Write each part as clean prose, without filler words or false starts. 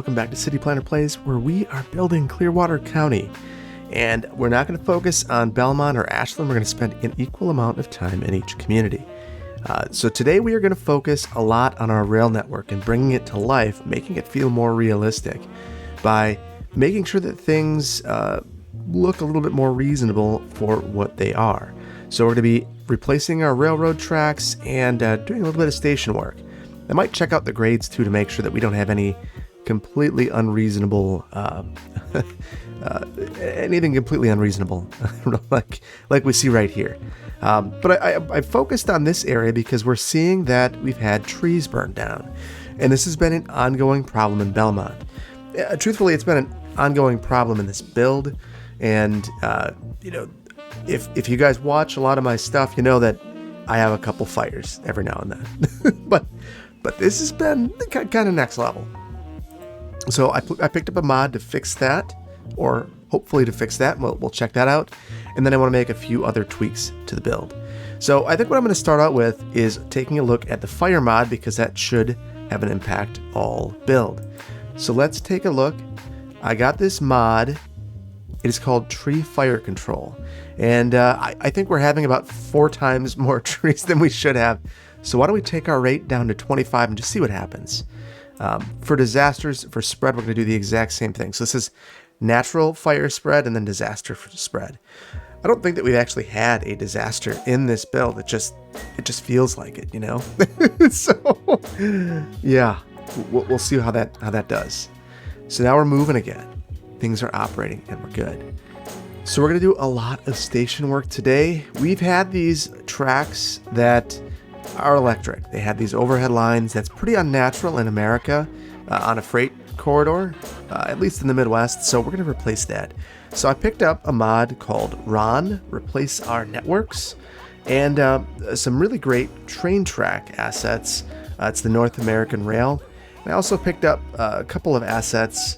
welcome back to City Planner Plays, where we are building Clearwater County. And we're not going to focus on Belmont or Ashland. We're going to spend an equal amount of time in each community. So today we are going to focus a lot on our rail network and bringing it to life, making it feel more realistic by making sure that things look a little bit more reasonable for what they are. So we're going to be replacing our railroad tracks and doing a little bit of station work. I might check out the grades too to make sure that we don't have any completely unreasonable, anything completely unreasonable, like we see right here. But I focused on this area because we're seeing that we've had trees burned down, and this has been an ongoing problem in Belmont. Truthfully, it's been an ongoing problem in this build, and if you guys watch a lot of my stuff, you know that I have a couple fires every now and then. But this has been kind of next level. So I picked up a mod to fix that, or hopefully to fix that. We'll check that out. And then I want to make a few other tweaks to the build. So I think what I'm going to start out with is taking a look at the fire mod, because that should have an impact all build. So let's take a look. I got this mod. It is called Tree Fire Control. And I think we're having about 4 times more trees than we should have. So why don't we take our rate down to 25 and just see what happens. For disasters, for spread, we're going to do the exact same thing. So this is natural fire spread and then disaster spread. I don't think that we've actually had a disaster in this build. It just feels like it, you know? So yeah, we'll see how that does. So now we're moving again. Things are operating and we're good. So we're going to do a lot of station work today. We've had these tracks that are electric. They had these overhead lines. That's pretty unnatural in America on a freight corridor, at least in the Midwest. So we're going to replace that. So I picked up a mod called RON, Replace Our Networks, and some really great train track assets. It's the North American Rail. And I also picked up a couple of assets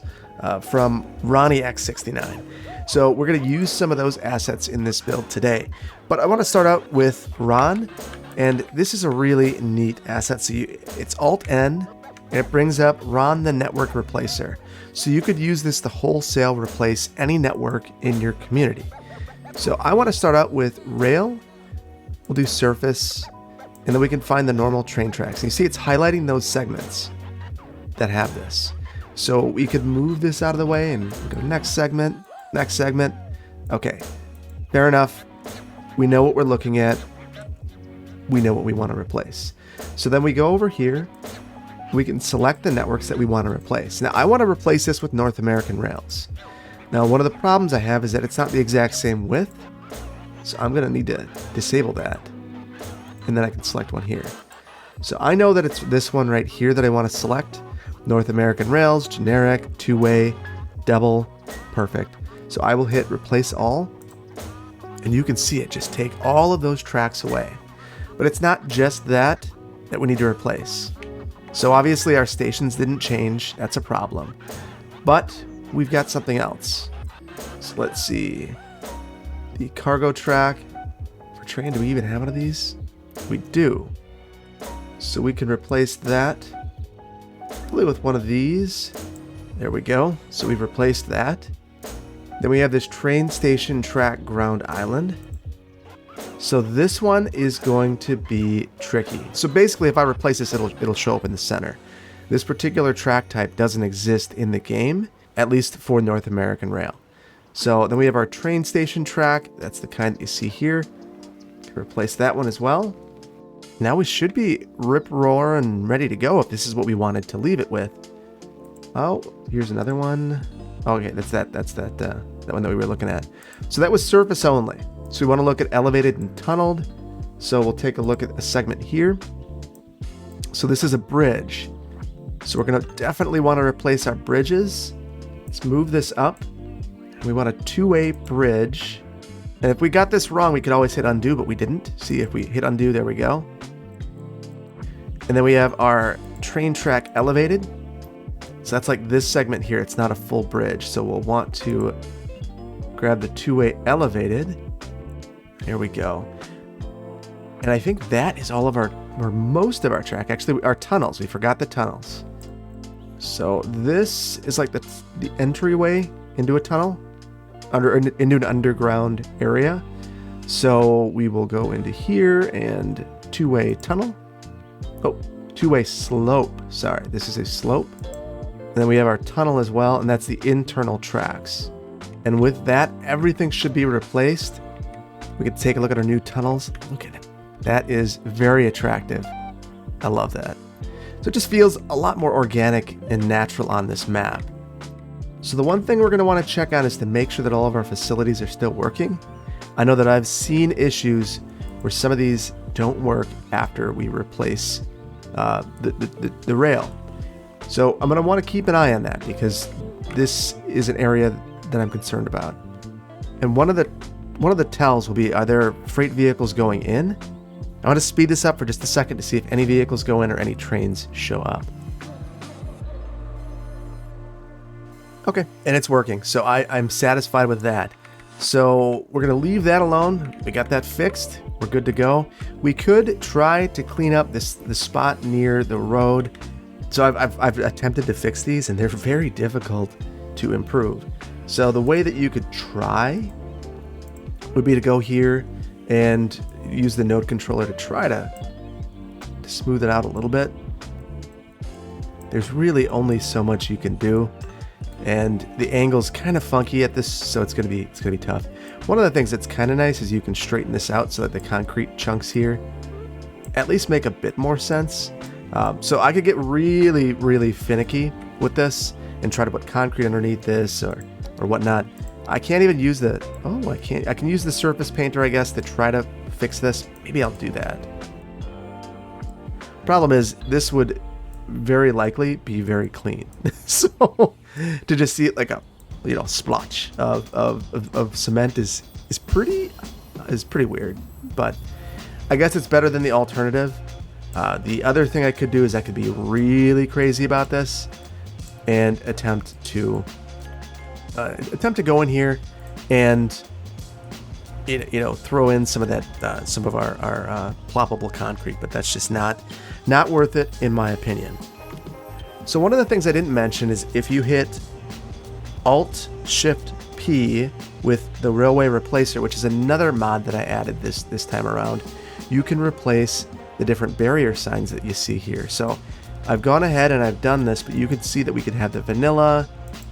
from Ronnie X69. So we're going to use some of those assets in this build today. But I want to start out with RON. And this is a really neat asset. So it's Alt-N, and it brings up RON the Network Replacer. So you could use this to wholesale replace any network in your community. So I want to start out with rail. We'll do surface, and then we can find the normal train tracks. And you see it's highlighting those segments that have this. So we could move this out of the way and go to next segment. Okay, fair enough. We know what we're looking at. We know what we want to replace. So then we go over here. We can select the networks that we want to replace. Now I want to replace this with North American rails. Now one of the problems I have is that it's not the exact same width. So I'm going to need to disable that. And then I can select one here. So I know that it's this one right here that I want to select. North American rails, generic, two-way, double, perfect. So I will hit replace all. And you can see it just take all of those tracks away. But it's not just that we need to replace. So obviously our stations didn't change. That's a problem. But we've got something else. So let's see. The cargo track for train. Do we even have one of these? We do. So we can replace that probably with one of these. There we go. So we've replaced that. Then we have this train station track ground island. So this one is going to be tricky. So basically if I replace this, it'll show up in the center. This particular track type doesn't exist in the game, at least for North American Rail. So then we have our train station track. That's the kind that you see here. Can replace that one as well. Now we should be rip-roar and ready to go if this is what we wanted to leave it with. Oh, here's another one. Okay, that's that one that we were looking at. So that was surface only. So we want to look at elevated and tunneled. So we'll take a look at a segment here. So this is a bridge. So we're going to definitely want to replace our bridges. Let's move this up. We want a two-way bridge. And if we got this wrong, we could always hit undo, but we didn't. See, if we hit undo, there we go. And then we have our train track elevated. So that's like this segment here. It's not a full bridge. So we'll want to grab the two-way elevated. There we go. And I think that is all of our, or most of our track. Actually, our tunnels. We forgot the tunnels. So this is like the entryway into a tunnel, into an underground area. So we will go into here and two-way tunnel. Oh, two-way slope. Sorry, this is a slope. And then we have our tunnel as well, and that's the internal tracks. And with that, everything should be replaced. We can take a look at our new tunnels. Look at it. That is very attractive. I love that. So it just feels a lot more organic and natural on this map. So the one thing we're going to want to check on is to make sure that all of our facilities are still working. I know that I've seen issues where some of these don't work after we replace the rail. So I'm going to want to keep an eye on that because this is an area that I'm concerned about. And one of the tells will be, are there freight vehicles going in? I want to speed this up for just a second to see if any vehicles go in or any trains show up. Okay, and it's working, so I'm satisfied with that. So we're going to leave that alone. We got that fixed. We're good to go. We could try to clean up the spot near the road. So I've attempted to fix these, and they're very difficult to improve. So the way that you could try would be to go here and use the node controller to try to smooth it out a little bit. There's really only so much you can do, and the angle's kind of funky at this, so it's gonna be tough. One of the things that's kind of nice is you can straighten this out so that the concrete chunks here at least make a bit more sense. So I could get really, really finicky with this and try to put concrete underneath this or whatnot. I can't even use I can use the surface painter, I guess, to try to fix this. Maybe I'll do that. Problem is, this would very likely be very clean. So to just see it like a splotch of cement is pretty weird, but I guess it's better than the alternative. The other thing I could do is I could be really crazy about this and attempt to go in here and throw in some of that some of our ploppable concrete, but that's just not worth it in my opinion. So one of the things I didn't mention is if you hit Alt Shift P with the railway replacer, which is another mod that I added this time around, you can replace the different barrier signs that you see here. So I've gone ahead and I've done this, but you can see that we could have the vanilla,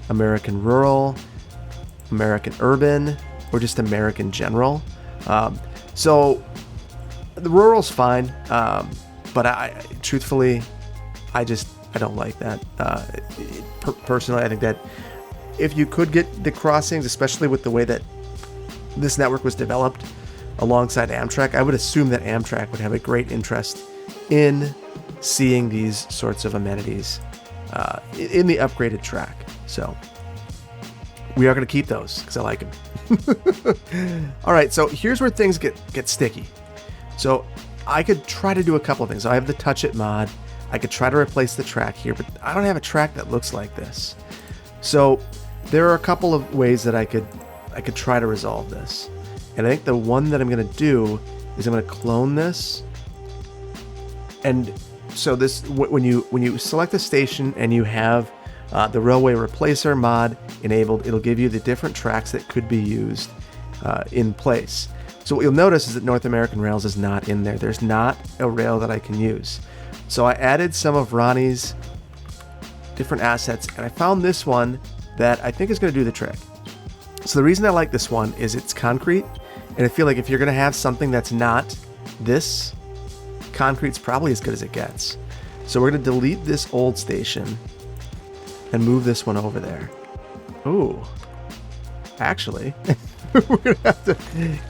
American rural, American urban, or just American general. So the rural's fine, but I truthfully, I don't like that. Personally, I think that if you could get the crossings, especially with the way that this network was developed alongside Amtrak, I would assume that Amtrak would have a great interest in seeing these sorts of amenities in the upgraded track. So we are going to keep those because I like them. All right, so here's where things get sticky. So I could try to do a couple of things. I have the Touch It mod. I could try to replace the track here, but I don't have a track that looks like this. So there are a couple of ways that I could try to resolve this. And I think the one that I'm going to do is I'm going to clone this. And so this, when you select a station and you have the railway replacer mod enabled, it'll give you the different tracks that could be used in place. So what you'll notice is that North American Rails is not in there. There's not a rail that I can use. So I added some of Ronnie's different assets, and I found this one that I think is going to do the trick. So the reason I like this one is it's concrete, and I feel like if you're going to have something that's not this, concrete's probably as good as it gets. So we're going to delete this old station and move this one over there. Ooh, actually, we're going to have to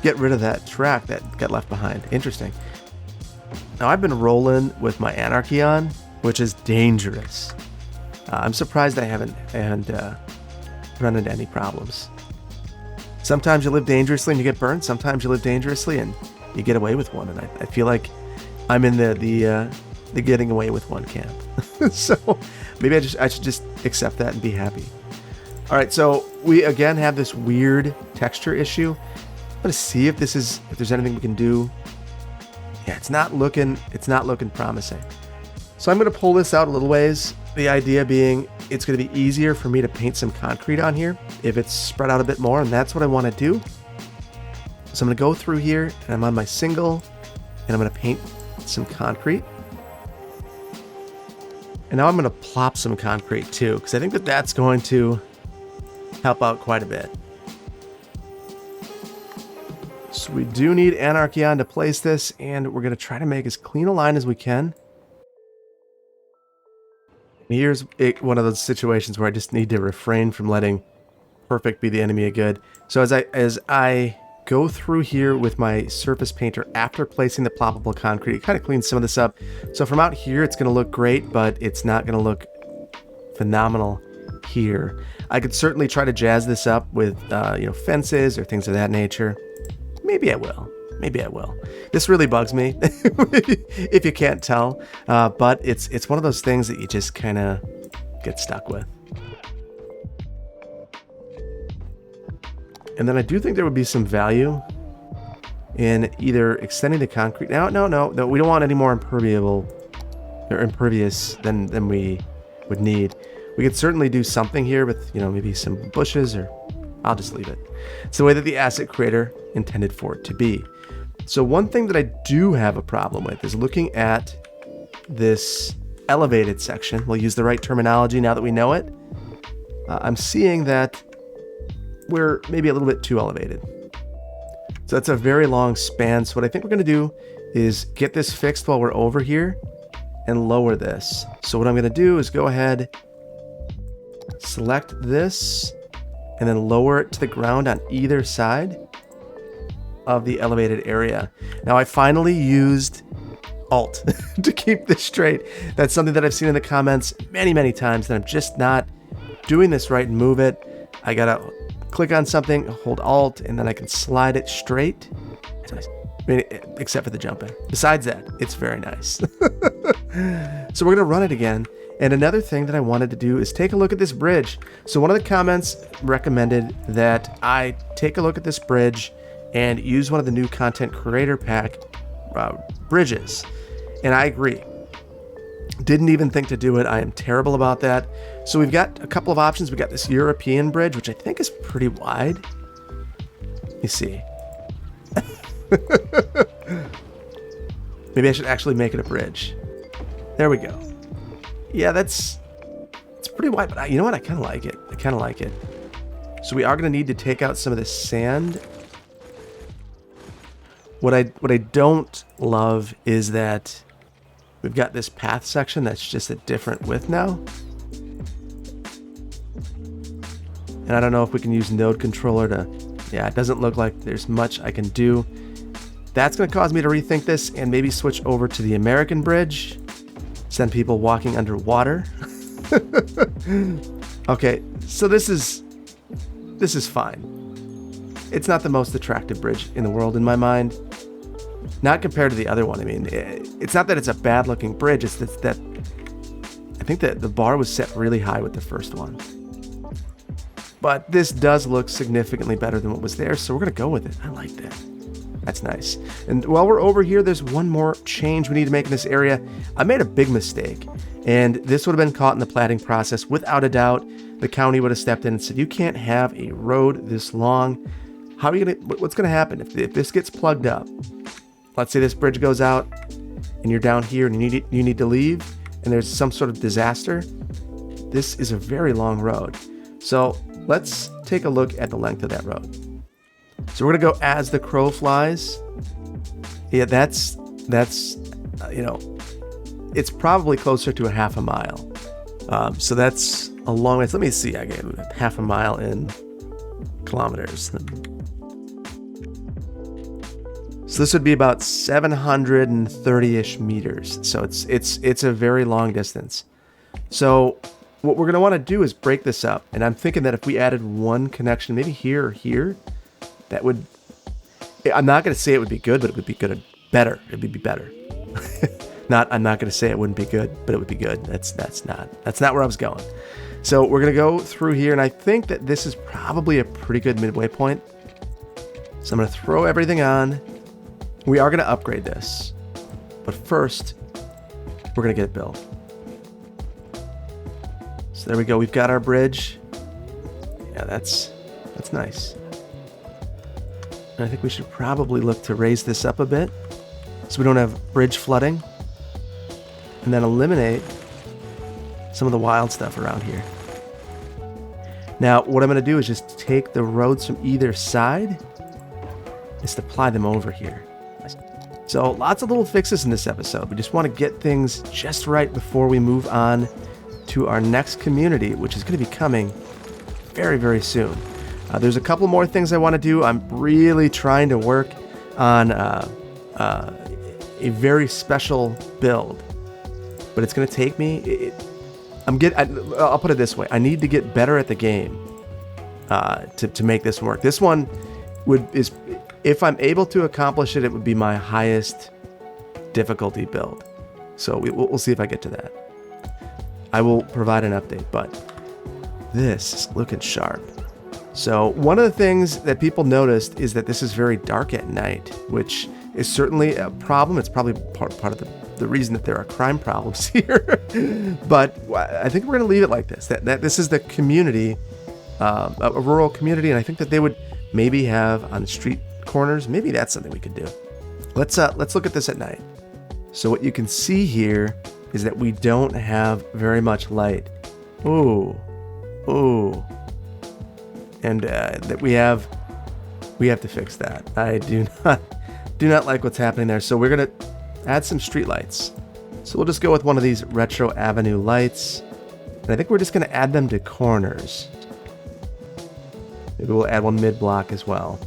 get rid of that track that got left behind. Interesting. Now I've been rolling with my Anarchy on, which is dangerous. I'm surprised I haven't run into any problems. Sometimes you live dangerously and you get burned. Sometimes you live dangerously and you get away with one. And I feel like I'm in the getting away with one camp. So maybe I should just accept that and be happy. All right, so we again have this weird texture issue. I'm gonna see if there's anything we can do. Yeah, it's not looking promising. So I'm gonna pull this out a little ways The idea being it's going to be easier for me to paint some concrete on here if it's spread out a bit more, and that's what I want to do. So I'm going to go through here, and I'm on my single, and I'm going to paint some concrete. And now I'm going to plop some concrete too, because I think that that's going to help out quite a bit. So we do need Anarchy on to place this, and we're going to try to make as clean a line as we can. Here's one of those situations where I just need to refrain from letting perfect be the enemy of good. So as I go through here with my surface painter after placing the ploppable concrete, it kind of cleans some of this up. So from out here, it's going to look great, but it's not going to look phenomenal here. I could certainly try to jazz this up with fences or things of that nature. Maybe I will. This really bugs me, if you can't tell. But it's one of those things that you just kind of get stuck with. And then I do think there would be some value in either extending the concrete. No, we don't want any more impervious than we would need. We could certainly do something here with, maybe some bushes, or I'll just leave it. It's the way that the asset creator intended for it to be. So one thing that I do have a problem with is looking at this elevated section. We'll use the right terminology now that we know it. I'm seeing that we're maybe a little bit too elevated. So that's a very long span. So what I think we're going to do is get this fixed while we're over here and lower this. So what I'm going to do is go ahead, select this, and then lower it to the ground on either side of the elevated area. Now I finally used Alt to keep this straight. That's something that I've seen in the comments many times, that I'm just not doing this right and move it. I gotta click on something, hold Alt, and then I can slide it straight. It's nice. Except for the jumping. Besides that, it's very nice. So we're gonna run it again. And another thing that I wanted to do is take a look at this bridge. So one of the comments recommended that I take a look at this bridge and use one of the new content creator pack bridges. And I agree. Didn't even think to do it. I am terrible about that. So we've got a couple of options. We got this European bridge, which I think is pretty wide. Let me see. Maybe I should actually make it a bridge. There we go. Yeah, it's pretty wide, but you know what? I kind of like it. So we are going to need to take out some of this sand. What I don't love is that we've got this path section that's just a different width now. And I don't know if we can use node controller to, it doesn't look like there's much I can do. That's going to cause me to rethink this and maybe switch over to the American bridge. Send people walking underwater. Okay, so this is fine. It's not the most attractive bridge in the world in my mind. Not compared to the other one. I mean, it's not that it's a bad looking bridge. It's that I think that the bar was set really high with the first one. But this does look significantly better than what was there, so we're going to go with it. I like that. That's nice. And while we're over here, there's one more change we need to make in this area. I made a big mistake, and this would have been caught in the platting process. Without a doubt, the county would have stepped in and said, you can't have a road this long. How are you what's going to happen if this gets plugged up? Let's say this bridge goes out and you're down here and you need to leave and there's some sort of disaster. This is a very long road. So let's take a look at the length of that road. So we're going to go as the crow flies. Yeah, that's it's probably closer to a half a mile. So that's a long way. Let me see. I gave half a mile in kilometers. So this would be about 730-ish meters. So it's a very long distance. So what we're going to want to do is break this up. And I'm thinking that if we added one connection, maybe here or here, that would, I'm not going to say it would be good, but it would be good, better. It would be better. I'm not going to say it wouldn't be good, but it would be good. That's not where I was going. So we're going to go through here. And I think that this is probably a pretty good midway point. So I'm going to throw everything on. We are going to upgrade this, but first we're going to get it built. So there we go. We've got our bridge. Yeah, that's nice. And I think we should probably look to raise this up a bit so we don't have bridge flooding. And then eliminate some of the wild stuff around here. Now, what I'm going to do is just take the roads from either side, just apply them over here. So lots of little fixes in this episode. We just want to get things just right before we move on to our next community, which is going to be coming very, very soon. There's a couple more things I want to do. I'm really trying to work on a very special build, but it's going to take me... I'll put it this way. I need to get better at the game to make this work. This one is, if I'm able to accomplish it, it would be my highest difficulty build. So we'll see if I get to that. I will provide an update, but this is looking sharp. So one of the things that people noticed is that this is very dark at night, which is certainly a problem. It's probably part of the reason that there are crime problems here. But I think we're going to leave it like this, that this is the community, a rural community, and I think that they would maybe have on street corners. Maybe that's something we could do. Let's look at this at night. So what you can see here is that we don't have very much light. Ooh. And that we have to fix that. I do not like what's happening there. So we're gonna add some street lights. So we'll just go with one of these retro avenue lights, and I think we're just gonna add them to corners. Maybe we'll add one mid-block as well.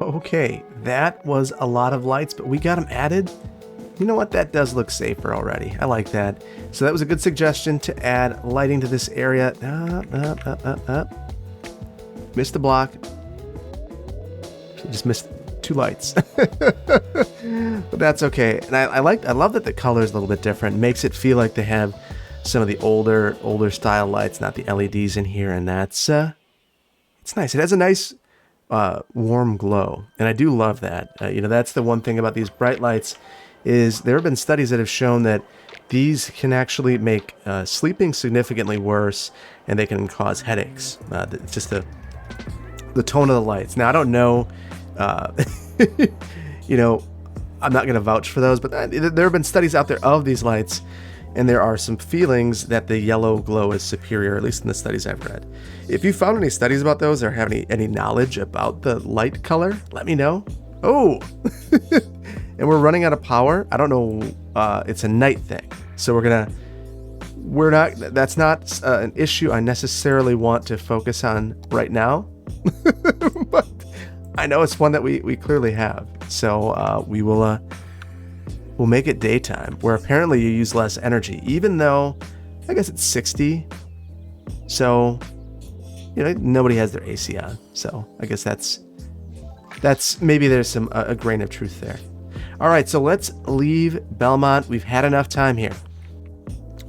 Okay, that was a lot of lights, but we got them added. You know what? That does look safer already. I like that. So that was a good suggestion to add lighting to this area. Missed the block. Just missed 2 lights. But that's okay. And I love that the color is a little bit different. It makes it feel like they have some of the older style lights, not the LEDs in here, and that's it's nice. It has a nice warm glow, and I do love that. That's the one thing about these bright lights is there have been studies that have shown that these can actually make sleeping significantly worse, and they can cause headaches. It's just the tone of the lights. Now I don't know, I'm not going to vouch for those, but there have been studies out there of these lights, and there are some feelings that the yellow glow is superior, at least in the studies I've read. If you found any studies about those or have any knowledge about the light color, let me know. Oh, and we're running out of power. I don't know. It's a night thing. So that's not an issue I necessarily want to focus on right now, but I know it's one that we clearly have. So we'll make it daytime, where apparently you use less energy, even though I guess it's 60. So, nobody has their AC on. So I guess that's maybe there's a grain of truth there. All right, so let's leave Belmont. We've had enough time here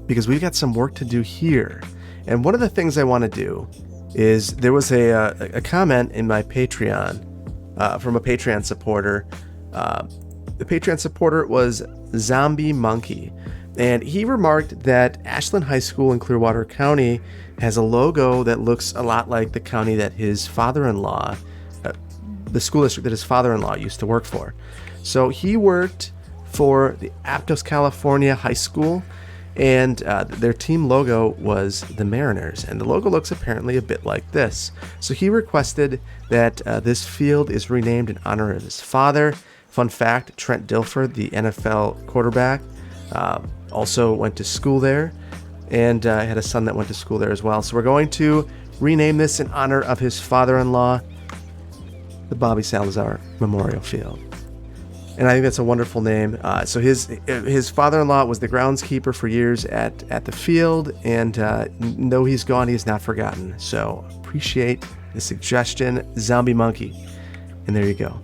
because we've got some work to do here. And one of the things I want to do is there was a comment in my Patreon from a Patreon supporter. The Patreon supporter was Zombie Monkey, and he remarked that Ashland High School in Clearwater County has a logo that looks a lot like the county that his father-in-law, the school district that his father-in-law used to work for. So he worked for the Aptos, California High School, and their team logo was the Mariners, and the logo looks apparently a bit like this. So he requested that this field is renamed in honor of his father. Fun fact, Trent Dilfer, the NFL quarterback, also went to school there, and had a son that went to school there as well. So we're going to rename this in honor of his father-in-law, the Bobby Salazar Memorial Field. And I think that's a wonderful name. So his father-in-law was the groundskeeper for years at the field, and though he's gone, he is not forgotten. So appreciate the suggestion, Zombie Monkey. And there you go.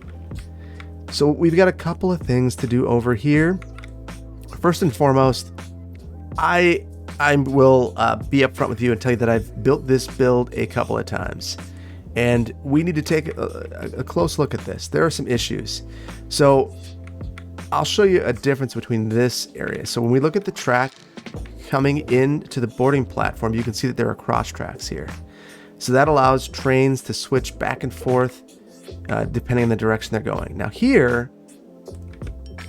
So we've got a couple of things to do over here. First and foremost, I will be upfront with you and tell you that I've built this build a couple of times. And we need to take a close look at this. There are some issues. So I'll show you a difference between this area. So when we look at the track coming into the boarding platform, you can see that there are cross tracks here. So that allows trains to switch back and forth depending on the direction they're going. Now here,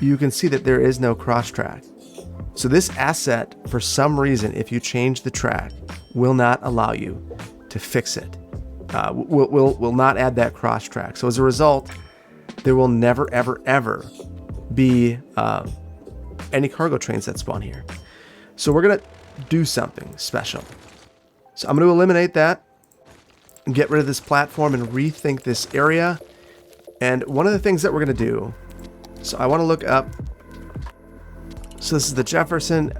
you can see that there is no cross track. So this asset, for some reason, if you change the track, will not allow you to fix it. Will not add that cross track. So as a result, there will never, ever, ever be any cargo trains that spawn here. So we're going to do something special. So I'm going to eliminate that and get rid of this platform and rethink this area. And one of the things that we're going to do, so I want to look up, so this is the Jefferson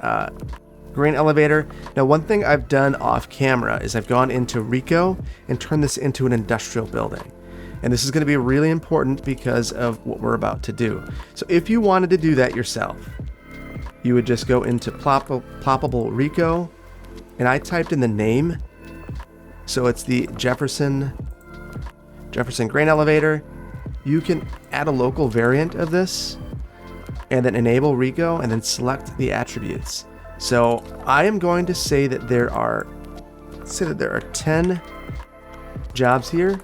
grain elevator. Now, one thing I've done off camera is I've gone into Rico and turned this into an industrial building. And this is going to be really important because of what we're about to do. So if you wanted to do that yourself, you would just go into ploppable Rico, and I typed in the name. So it's the Jefferson grain elevator. You can add a local variant of this and then enable Rico and then select the attributes. So I am going to say that there are 10 jobs here,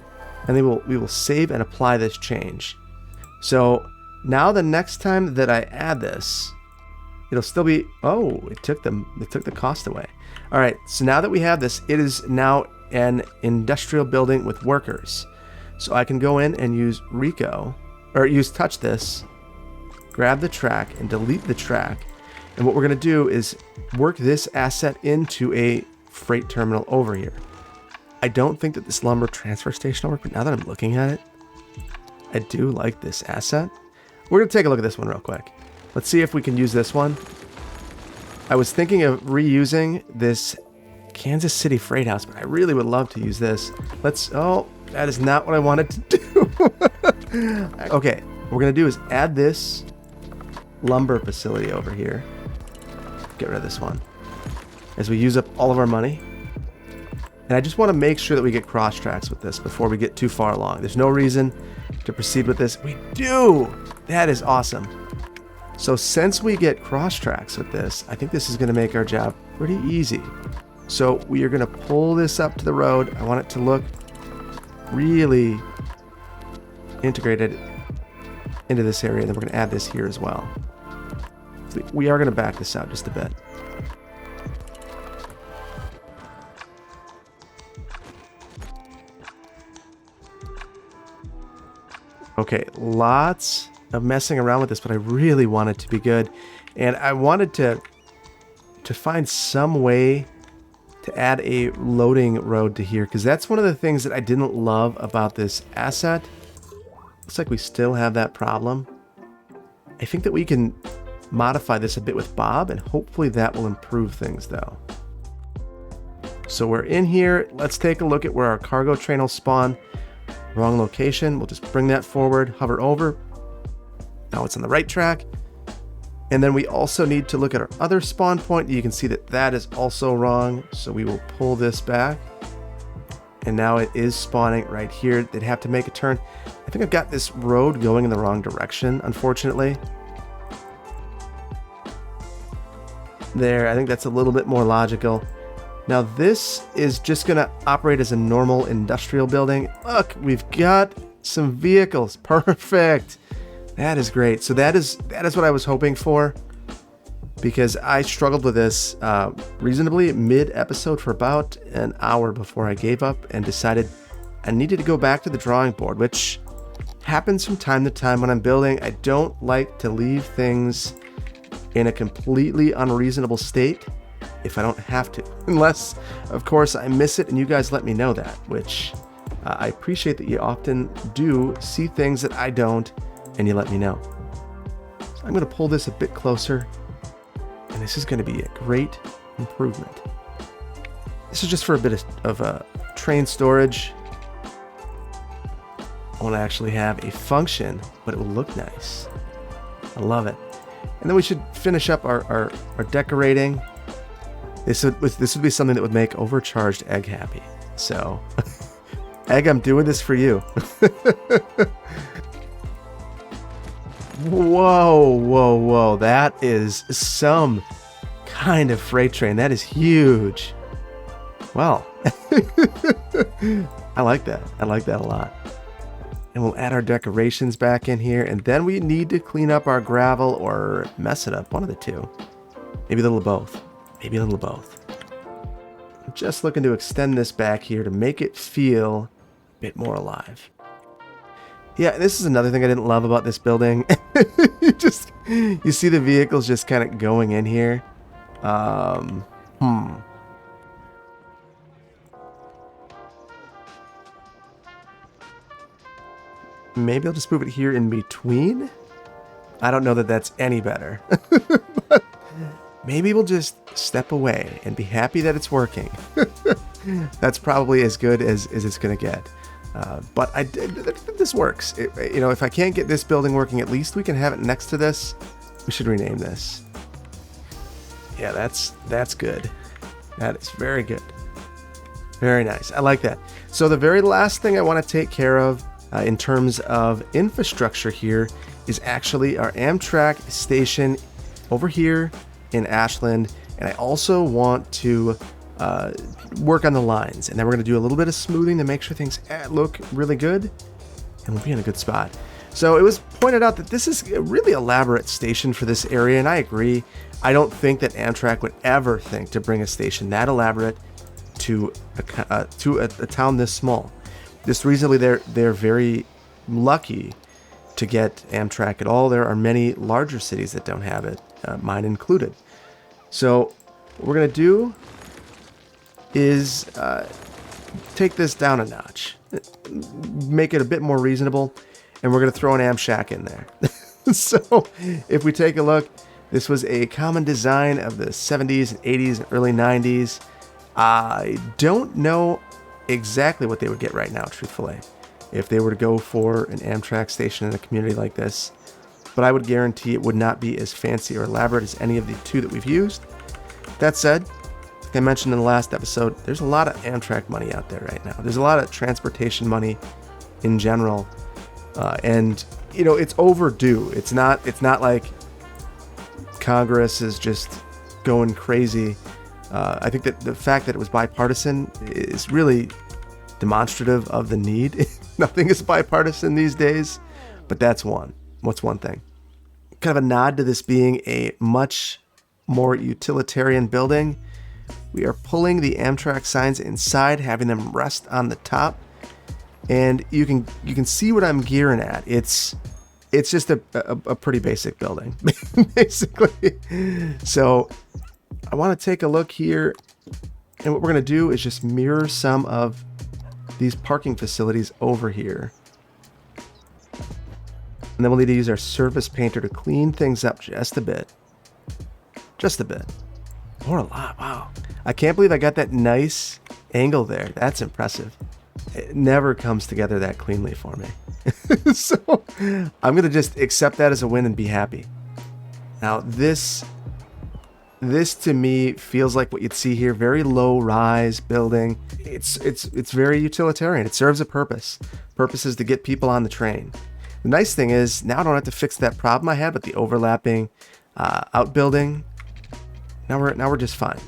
and we will save and apply this change. So now the next time that I add this, it'll still be, it took the cost away. All right, so now that we have this, it is now an industrial building with workers. So I can go in and use Rico, or use touch this, grab the track and delete the track. And what we're going to do is work this asset into a freight terminal over here. I don't think that this lumber transfer station will work, but now that I'm looking at it, I do like this asset. We're going to take a look at this one real quick. Let's see if we can use this one. I was thinking of reusing this Kansas City freight house, but I really would love to use this. That is not what I wanted to do. Okay, what we're going to do is add this lumber facility over here. Get rid of this one as we use up all of our money. And I just want to make sure that we get cross tracks with this before we get too far along. There's no reason to proceed with this. We do! That is awesome. So since we get cross tracks with this, I think this is going to make our job pretty easy. So we are going to pull this up to the road. I want it to look really integrated into this area. Then we're going to add this here as well. So we are going to back this out just a bit. Okay, lots of messing around with this, but I really want it to be good. And I wanted to find some way to add a loading road to here, because that's one of the things that I didn't love about this asset. Looks like we still have that problem. I think that we can modify this a bit with Bob, and hopefully that will improve things though. So we're in here. Let's take a look at where our cargo train will spawn. Wrong location. We'll just bring that forward, hover over. Now it's on the right track. And then we also need to look at our other spawn point. You can see that that is also wrong. So we will pull this back. And now it is spawning right here. They'd have to make a turn. I think I've got this road going in the wrong direction, unfortunately. There, I think that's a little bit more logical. Now this is just gonna operate as a normal industrial building. Look, we've got some vehicles. Perfect. That is great. So that is what I was hoping for, because I struggled with this reasonably mid-episode for about an hour before I gave up and decided I needed to go back to the drawing board, which happens from time to time when I'm building. I don't like to leave things in a completely unreasonable state if I don't have to, unless, of course, I miss it and you guys let me know that, which I appreciate that you often do see things that I don't, and you let me know. So I'm going to pull this a bit closer, and this is going to be a great improvement. This is just for a bit of train storage. I want to actually have a function, but it will look nice. I love it. And then we should finish up our decorating. This would be something that would make overcharged egg happy. So Egg, I'm doing this for you. Whoa, whoa, whoa. That is some kind of freight train. That is huge. Well, I like that. I like that a lot. And we'll add our decorations back in here. And then we need to clean up our gravel or mess it up. One of the two. Maybe a little of both. Maybe a little of both. I'm just looking to extend this back here to make it feel a bit more alive. Yeah, this is another thing I didn't love about this building. You see the vehicles just kind of going in here. Maybe I'll just move it here in between. I don't know that that's any better. But maybe we'll just step away and be happy that it's working. That's probably as good as it's going to get. But this works. If I can't get this building working, at least we can have it next to this. We should rename this. Yeah, that's good. That is very good. Very nice. I like that. So the very last thing I want to take care of in terms of infrastructure here is actually our Amtrak station over here in Ashland. And I also want to work on the lines, and then we're going to do a little bit of smoothing to make sure things look really good, and we'll be in a good spot. So it was pointed out that this is a really elaborate station for this area, and I agree. I don't think that Amtrak would ever think to bring a station that elaborate to a town this small. Just recently, they're very lucky to get Amtrak at all. There are many larger cities that don't have it, mine included. So what we're going to do is take this down a notch, make it a bit more reasonable, and we're going to throw an Amshack in there. So if we take a look, this was a common design of the 70s and 80s and early 90s. I don't know exactly what they would get right now, truthfully, if they were to go for an Amtrak station in a community like this, but I would guarantee it would not be as fancy or elaborate as any of the two that we've used. That said, like I mentioned in the last episode, there's a lot of Amtrak money out there right now. There's a lot of transportation money in general, and it's overdue. It's not like Congress is just going crazy. I think that the fact that it was bipartisan is really demonstrative of the need. Nothing is bipartisan these days, but that's one. What's one thing? Kind of a nod to this being a much more utilitarian building. We are pulling the Amtrak signs inside, having them rest on the top, and you can see what I'm gearing at. It's just a pretty basic building, basically. So I want to take a look here, and what we're going to do is just mirror some of these parking facilities over here. And then we'll need to use our surface painter to clean things up just a bit. Just a bit. Or a lot. Wow. I can't believe I got that nice angle there. That's impressive. It never comes together that cleanly for me. So I'm going to just accept that as a win and be happy. Now this to me feels like what you'd see here. Very low rise building. It's very utilitarian. It serves a purpose. Purpose is to get people on the train. The nice thing is now I don't have to fix that problem I had with the overlapping outbuilding. Now we're just fine.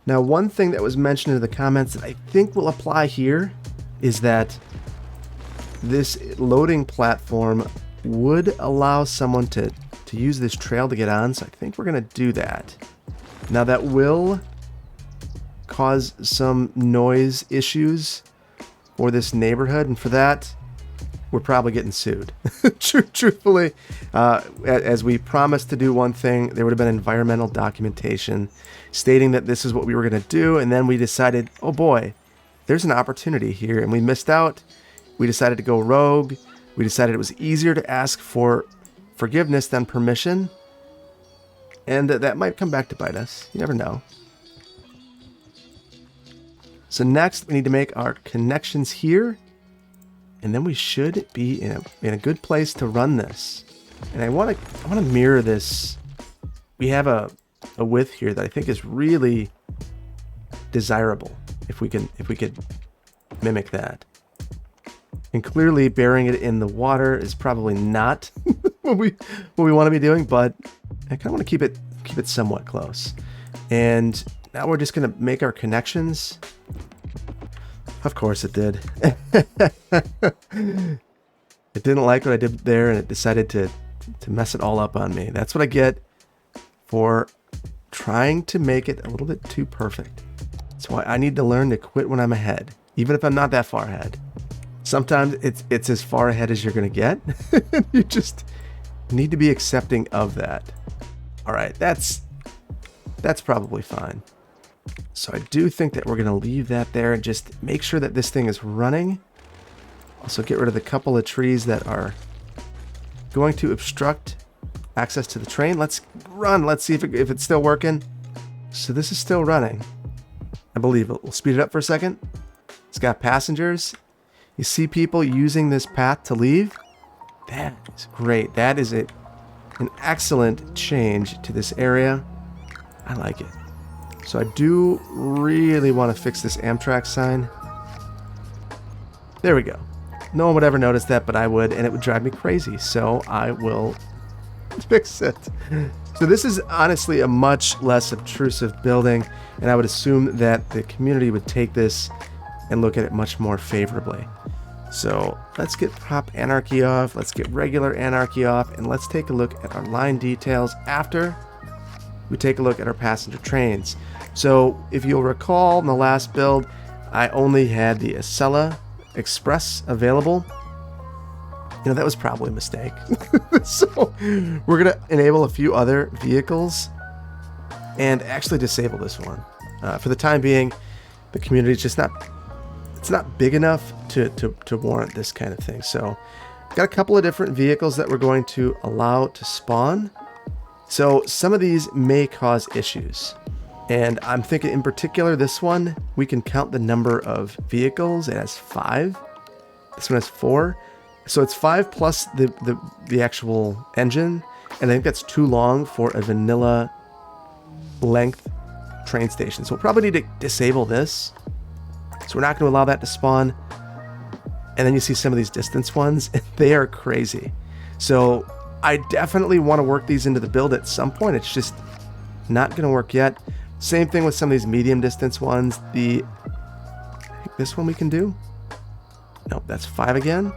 Now, one thing that was mentioned in the comments that I think will apply here is that this loading platform would allow someone to use this trail to get on. So I think we're going to do that. Now, that will cause some noise issues for this neighborhood. And for that, we're probably getting sued. Truthfully, as we promised to do one thing, there would have been environmental documentation stating that this is what we were going to do. And then we decided, oh boy, there's an opportunity here. And we missed out. We decided to go rogue. We decided it was easier to ask for forgiveness than permission. And that might come back to bite us. You never know. So next, we need to make our connections here. And then we should be in a good place to run this. And I want to mirror this. We have a width here that I think is really desirable. If we could mimic that. And clearly burying it in the water is probably not what we want to be doing, but I kind of want to keep it somewhat close. And now we're just going to make our connections. Of course it did. It didn't like what I did there, and it decided to mess it all up on me. That's what I get for trying to make it a little bit too perfect. That's why I need to learn to quit when I'm ahead, even if I'm not that far ahead. Sometimes it's as far ahead as you're going to get. You just need to be accepting of that. All right, that's probably fine. So I do think that we're going to leave that there and just make sure that this thing is running. Also get rid of the couple of trees that are going to obstruct access to the train. Let's run. Let's see if it's still working. So this is still running. I believe it. We'll speed it up for a second. It's got passengers. You see people using this path to leave. That is great. That is an excellent change to this area. I like it. So I do really want to fix this Amtrak sign. There we go. No one would ever notice that, but I would, and it would drive me crazy. So I will fix it. So this is honestly a much less obtrusive building, and I would assume that the community would take this and look at it much more favorably. So let's get prop anarchy off, let's get regular anarchy off, and let's take a look at our line details after we take a look at our passenger trains. So if you'll recall in the last build, I only had the Acela Express available. You know, that was probably a mistake. So we're going to enable a few other vehicles and actually disable this one. For the time being, the community is just not big enough to warrant this kind of thing. So I've got a couple of different vehicles that we're going to allow to spawn. So some of these may cause issues. And I'm thinking in particular, this one, we can count the number of vehicles. It has 5. This one has 4. So it's 5 plus the actual engine. And I think that's too long for a vanilla length train station. So we'll probably need to disable this. So we're not going to allow that to spawn. And then you see some of these distance ones. They are crazy. So I definitely want to work these into the build at some point. It's just not going to work yet. Same thing with some of these medium distance ones. I think this one we can do. Nope, that's 5 again.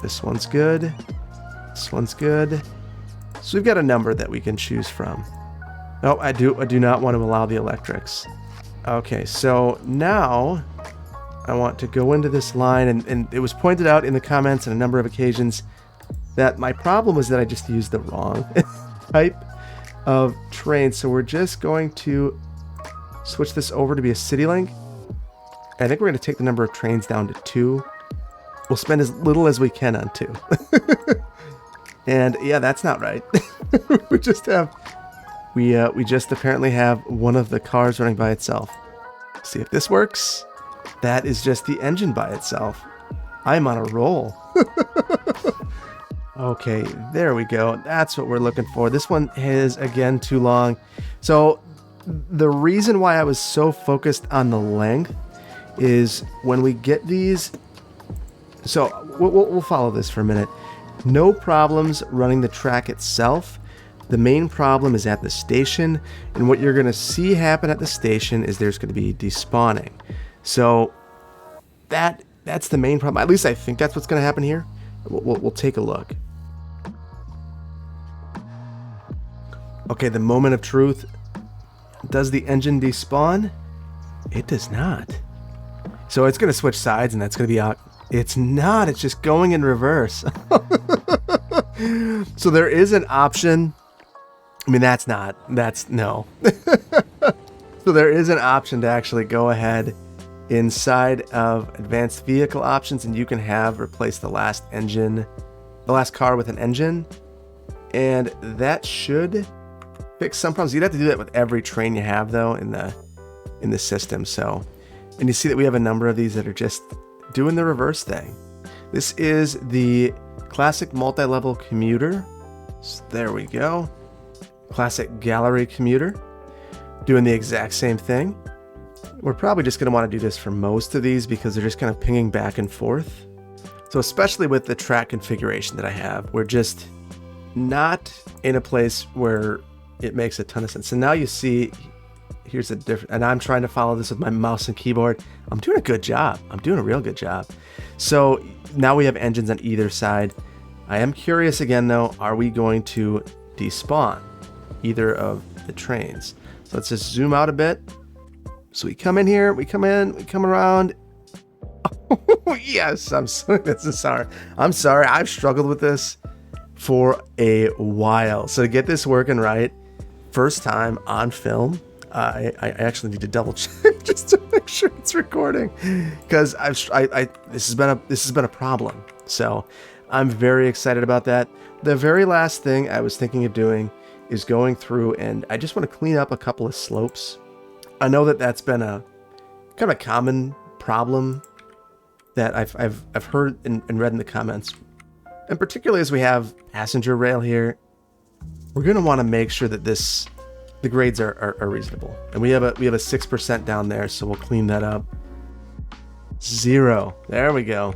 This one's good. This one's good. So we've got a number that we can choose from. Oh, I do not want to allow the electrics. Okay, so now I want to go into this line, and it was pointed out in the comments on a number of occasions that my problem was that I just used the wrong type of train. So we're just going to switch this over to be a city link. I think we're going to take the number of trains down to 2. We'll spend as little as we can on 2. And yeah, that's not right. we just apparently have one of the cars running by itself. See if this works. That is just the engine by itself. I'm on a roll. Okay, there we go. That's what we're looking for. This one is, again, too long. So the reason why I was so focused on the length is when we get these... So we'll follow this for a minute. No problems running the track itself. The main problem is at the station. And what you're going to see happen at the station is there's going to be despawning. So that's the main problem. At least I think that's what's going to happen here. We'll take a look. Okay, the moment of truth. Does the engine despawn? It does not. So it's going to switch sides, and that's going to be out. It's not. It's just going in reverse. So there is an option. I mean, that's no. So there is an option to actually go ahead inside of advanced vehicle options, and you can have replace the last car with an engine, and that should fix some problems. You'd have to do that with every train you have, though, in the system. So, and you see that we have a number of these that are just doing the reverse thing. This is the classic multi-level commuter. So there we go. Classic gallery commuter, doing the exact same thing. We're probably just going to want to do this for most of these because they're just kind of pinging back and forth. So especially with the track configuration that I have, we're just not in a place where it makes a ton of sense. So now you see, here's a different, and I'm trying to follow this with my mouse and keyboard. I'm doing a good job. I'm doing a real good job. So now we have engines on either side. I am curious again though, are we going to despawn either of the trains? So let's just zoom out a bit. So we come in here, we come around. Oh, yes, I'm sorry. I've struggled with this for a while. So to get this working right, first time on film, I actually need to double check just to make sure it's recording, because this has been a problem. So I'm very excited about that. The very last thing I was thinking of doing is going through, and I just want to clean up a couple of slopes. I know that that's been a kind of a common problem that I've heard and read in the comments, and particularly as we have passenger rail here, we're going to want to make sure that the grades are reasonable. And we have a 6% down there, so we'll clean that up. 0. There we go.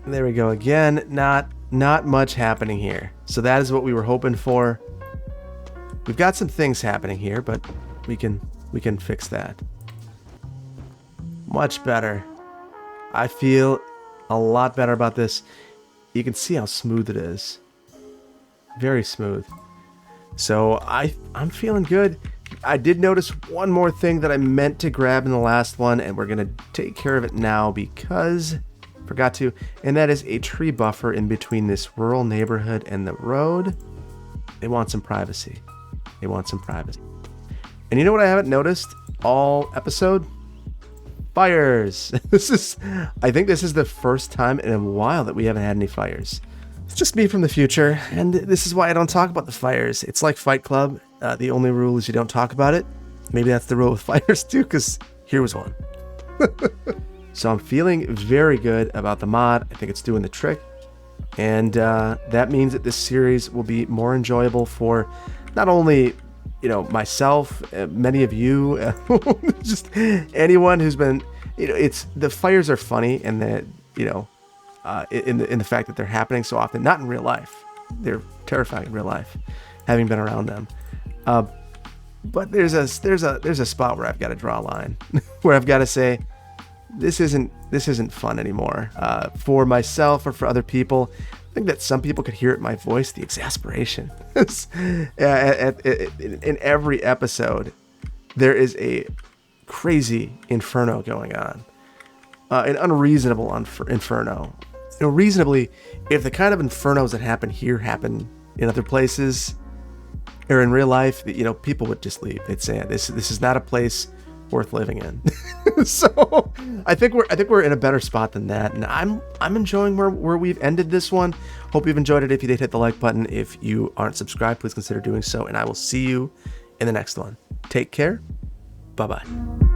There we go again. Not much happening here. So that is what we were hoping for. We've got some things happening here, but we can fix that. Much better. I feel a lot better about this. You can see how smooth it is. Very smooth. So I'm feeling good. I did notice one more thing that I meant to grab in the last one, and we're going to take care of it now because I forgot to, and that is a tree buffer in between this rural neighborhood and the road. They want some privacy. And you know what I haven't noticed all episode? Fires. I think this is the first time in a while that we haven't had any fires. It's just me from the future, and this is why I don't talk about the fires. It's like Fight Club. The only rule is you don't talk about it. Maybe that's the rule with fires too, because here was one. So I'm feeling very good about the mod. I think it's doing the trick. And that means that this series will be more enjoyable for not only myself, many of you, just anyone who's been, it's the fires are funny, and that, in the fact that they're happening so often, not in real life. They're terrifying in real life, having been around them. But there's a spot where I've got to draw a line, where I've got to say, this isn't fun anymore. For myself or for other people. I think that some people could hear it in my voice, the exasperation. In every episode, there is a crazy inferno going on. An unreasonable inferno. Reasonably, if the kind of infernos that happen here happen in other places or in real life, people would just leave. They'd say, this is not a place worth living in. So I think we're in a better spot than that, and I'm enjoying where we've ended this one. Hope you've enjoyed it. If you did, hit the like button. If you aren't subscribed, please consider doing so, and I will see you in the next one. Take care. Bye bye.